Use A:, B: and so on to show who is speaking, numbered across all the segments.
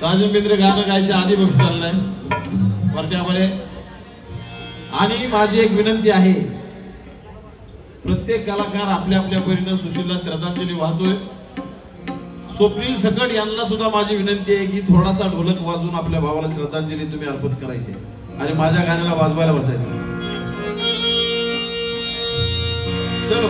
A: साजन मित्र गाणं गायच्या आधी बघ चाललाय वरत्यामध्ये। आणि माझी एक विनंती आहे, प्रत्येक कलाकार आपल्या आपल्या परीने सुशीलला श्रद्धांजली वाहतोय। स्वप्नील सकट यांना सुद्धा माझी विनंती आहे की थोडासा ढोलक वाजवून आपल्या भावाला श्रद्धांजली तुम्ही अर्पित करायची आणि माझ्या गाण्याला वाजवायला बसायचं। चलो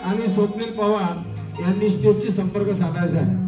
B: आणि स्वप्नील पवार यांनी स्टेजची संपर्क साधायचा आहे।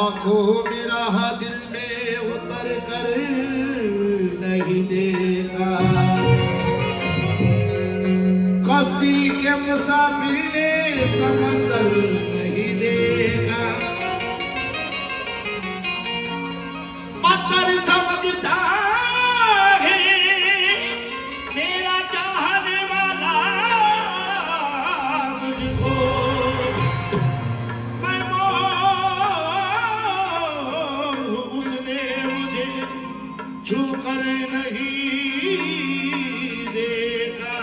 A: आंखों में रहा दिल में उतर कर नहीं देखा, कश्ती के मुसाफिर ने समंदर नहीं देखा, मगर समझता है तेरा चाहने वाला मुझको, मैं मोर उसने मुझे छू कर नहीं देखा।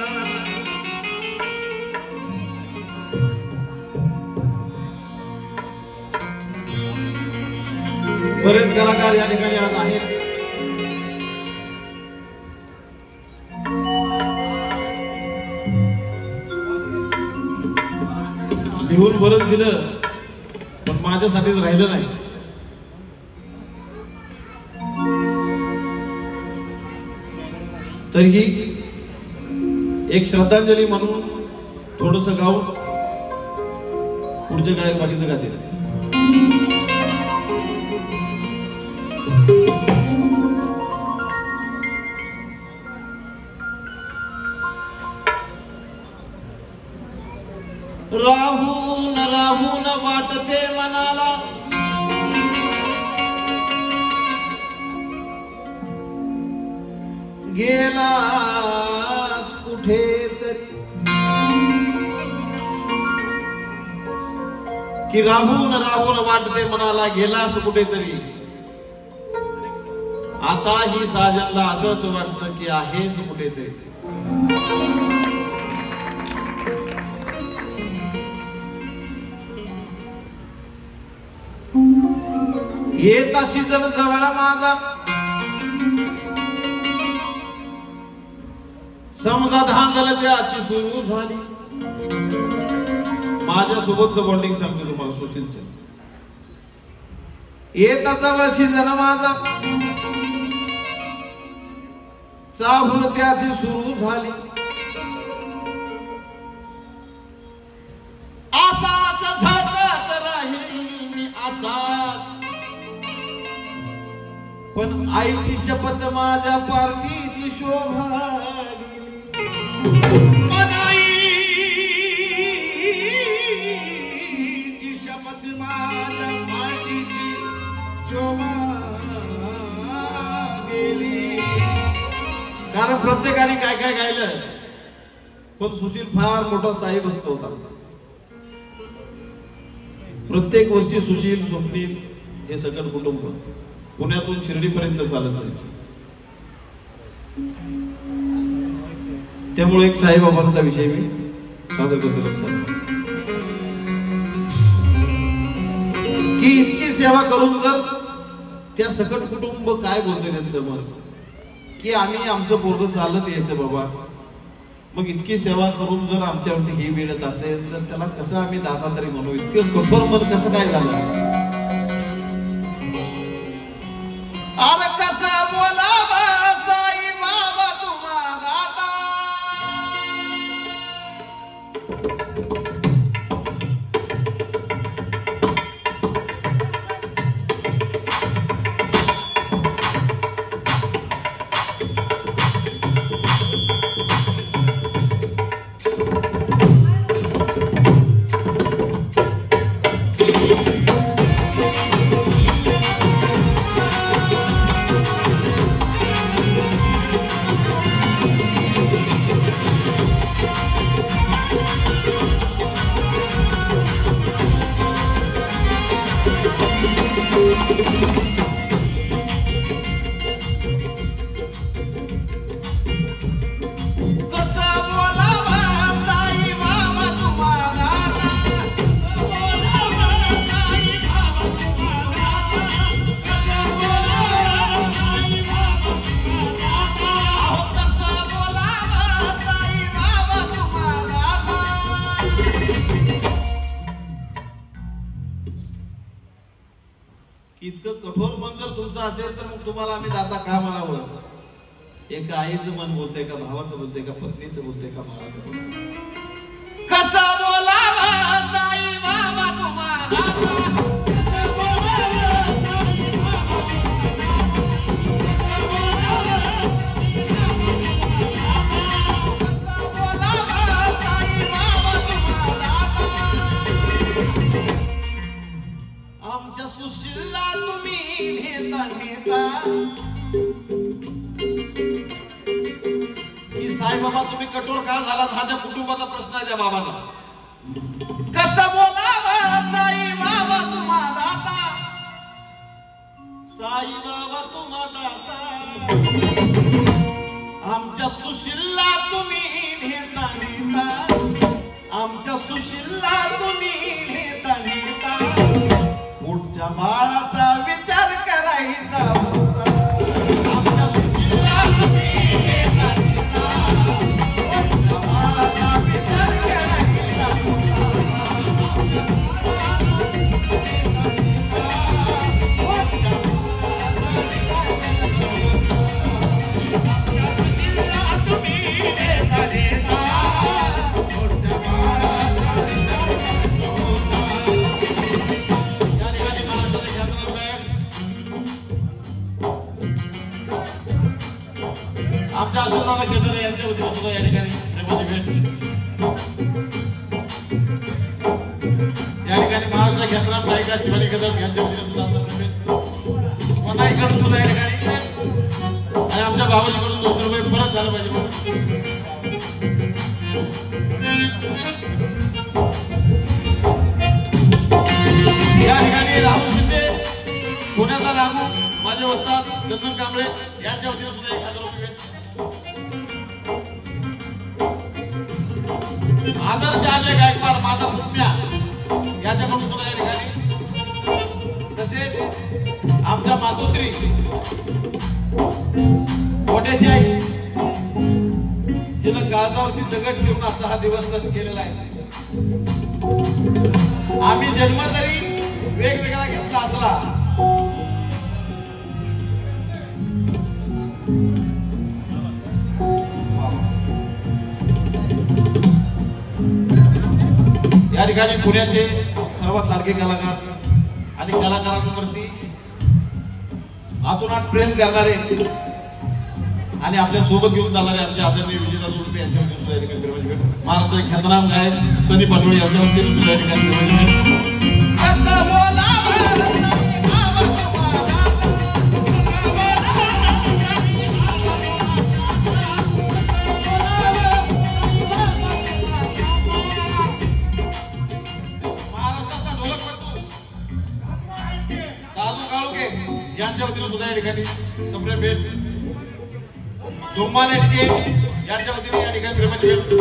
A: बरेच कलाकार या ठिकाणी आज आहेत. लिहून बरंच दिलं पण माझ्यासाठीच राहिलं नाही. तरीही एक श्रद्धांजली म्हणून थोडस गाऊन पुढचे गायक बाकीचं गातील. राहून राहून वाटते मनाला, गेलास कुठे तरी, की राहून राहून वाटते मनाला गेलास कुठेतरी, आता ही साजनला असंच वाटतं की आहेस कुठेतरी. येत अशी जण जवळ माझा, समजा धांदल त्याची सुरू झाली. माझ्या सोबतच बॉन्डिंग सांगतो तुम्हाला सुशीलचं. येत जवळशी जण माझा, चाहूल त्याची सुरू झाली. असाच झळकत राहील मी असाच, पण आईची शपथ माझ्या पार्टीची शोभा गेली. पण आईची शपथ माझ्या पार्टीची शोभा गेली. कारण प्रत्येकाने काय काय गायलं, पण सुशील फार मोठा साई भक्त होता. प्रत्येक वर्षी सुशील, स्वप्नील हे सकट कुटुंब पुण्यातून शिर्डीपर्यंत चालत जायचं. त्यामुळे एक साईबाबांचा विषय मी सादर करतो. लक्षात की इतकी सेवा करून जर त्या सकट कुटुंब काय बोलते त्यांचं मत, की आम्ही आमचं पोरगं चालत यायचं बाबा, मग इतकी सेवा करून जर आमच्यावरती ही मिळत असेल तर त्याला कसं आम्ही दाता तरी म्हणू. इतकं कठोर मन कसं काय झालं. अरे कसं बोलावा साई बाबा तुम्हा दाता, इतकं कठोर मन जर तुमचं असेल तर मग तुम्हाला आम्ही दाता का म्हणावं. एका आईचं मन बोलतंय का, भावाचं बोलतंय का, पत्नीचं बोलतंय का, भावाचं बोलतंय. कसं बोलावं साई बाबा तुम्हाला, कसं बोलावं सुशीलला तुम्ही नेता नेता की साईबाबा तुम्ही कठोर का झालात हा त्या कुटुंबाचा प्रश्न आहे त्या बाबांना. कसं बोलावा साई बाबा तुम्हा दाता, साई बाबा तुम्हा दाता, आमच्या सुशीलला तुम्ही नेता नेता, आमच्या सुशीलला तुम्ही नेता नेता, मोठच्या बाळाचा विचार करायचा, आमच्या सुशीलला तुम्ही नेता नेता, मोठच्या बाळाचा विचार करायचा, आमच्या आशीर्वाद केंद्र यांच्या वतीने सुद्धा या ठिकाणी या ठिकाणी महाराष्ट्र ख्यातनाम गायिका शिवानी कदम यांच्या वतीने सुद्धा असं पुन्हा इकडून सुद्धा या ठिकाणी आणि आमच्या भावाजीकडून 200 रुपये परत झालं पाहिजे म्हणून या ठिकाणी राहुल शिंदे पुण्याचा रामू माझे वस्ताद चंदन कांबळे यांच्या वतीने सुद्धा 1000 रुपये. आदर्श अजय गायकवाड माझा पुतण्या याच्याकडून सुद्धा या ठिकाणी, तसेच आमच्या मातोश्री मोठ्याची आई जिनं काळजावरती दगड ठेवून असा हा दिवस केलेला आहे. आम्ही जन्म जरी वेगवेगळा घेतला असला या ठिकाणी पुण्याचे सर्वात लाडके कलाकार आणि कलाकारांवरती आतुनात प्रेम करणारे आणि आपल्या सोबत घेऊन चालणारे आमचे आदरणीय विजेता जोडपे यांच्या वतीने सुद्धा या ठिकाणी प्रेमाची भेट. महाराष्ट्र ख्यातनाम गायक सनी पाटोळे यांच्या वतीने सुद्धा या ठिकाणी प्रेमाची भेट. यांच्या वतीने सुद्धा या ठिकाणी संप्रेम भेट. धुम्मा नेटके यांच्या वतीने या ठिकाणी प्रेमाची भेट.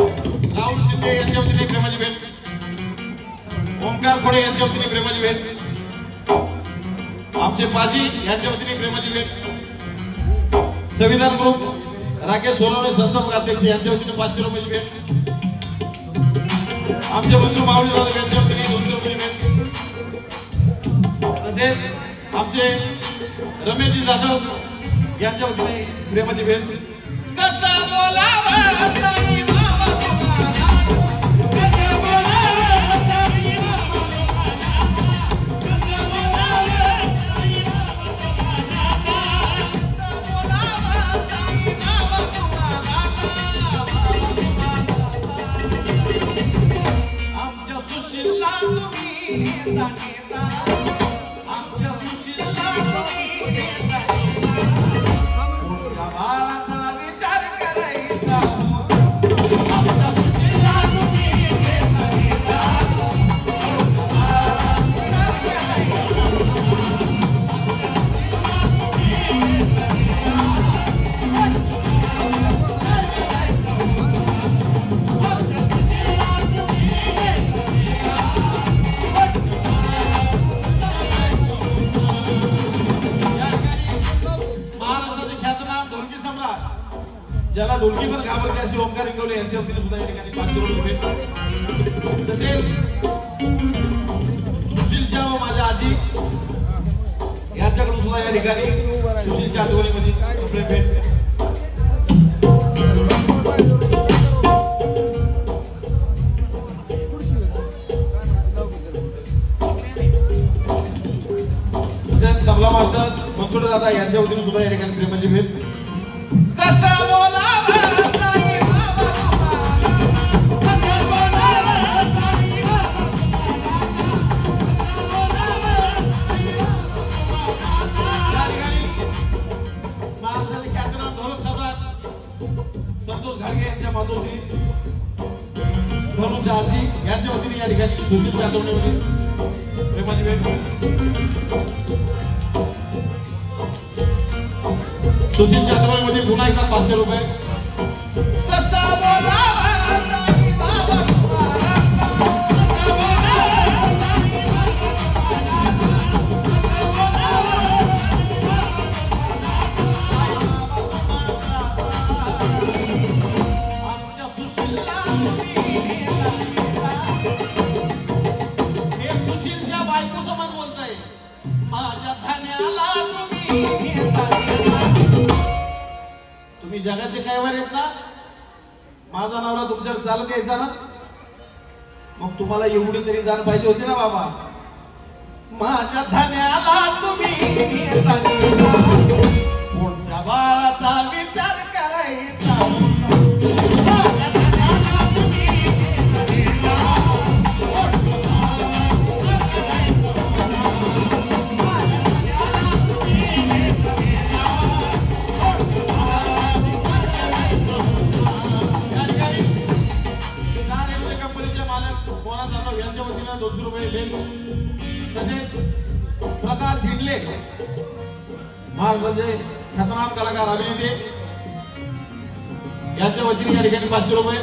A: राहुल शिंदे यांच्या वतीने प्रेमाची भेट. ओमकार खोडे यांच्या वतीने प्रेमाची भेट. आमचे पाजी यांच्या वतीने प्रेमाची भेट. संविधान ग्रुप राकेश सोनवणे संस्थापक अध्यक्ष यांच्या वतीने 500 रुपयाची भेट. आमचे बंधू माऊली जाधव यांच्या वतीने 200 रुपयाची भेट. तसेच आमचे रमेशजी जाधव यांच्या वतीने प्रेमाची भेट. कसं बोलावं साई बाबा तुम्हाला, कसं बोलावं साई बाबा तुम्हाला, कसं बोलावं साई बाबा तुम्हाला, कसं बोलावं साई बाबा तुम्हाला, आमच्या सुशीलला तुम्ही नेता नेता, आमच्या सुशीलला तुम्ही नेता नेता, बाळाचा विचार करायचा, आमच्या सुशीलला तुम्ही नेता नेता, बाळाचा विचार ज्याला ढोलकी पण घाबरते असे ओमकार इंगवले यांच्या वतीने सुद्धा या ठिकाणी 500 रुपये. तसेच सुशीलच्या व माझ्या आजी यांच्याकडून सुद्धा या ठिकाणी सुशीलच्या आठवणीमध्ये कपडे भेट. तबला मास्टर मनसुडे दादा यांच्या वतीने सुद्धा या ठिकाणी प्रेमाची भेट. कसं बोलावं साई बाबा तुम्हाला, कसं बोलावं साई बाबा तुम्हाला, कसं बोलावं साई बाबा या ठिकाणी सुशील चातवणीमध्ये प्रेमाची भेट सुशील चातवणीमध्ये पुन्हा एकदा 500 रुपये कसा बोलावा साई बाबा तुम्ही जगाचे काय वर येत ना माझा नवरा तुमच्यावर चालत यायचा ना मग तुम्हाला एवढी तरी जाण पाहिजे होती ना बाबा माझ्या धान्याला तुम्ही पुढच्या बाळाचा विचार करायचा यांच्या वतीनं 200 रुपये भेट तसेच प्रकाश धिंडले महाराष्ट्राचे ख्यातनाम कलाकार अभिनेते यांच्या वतीने या ठिकाणी 500 रुपये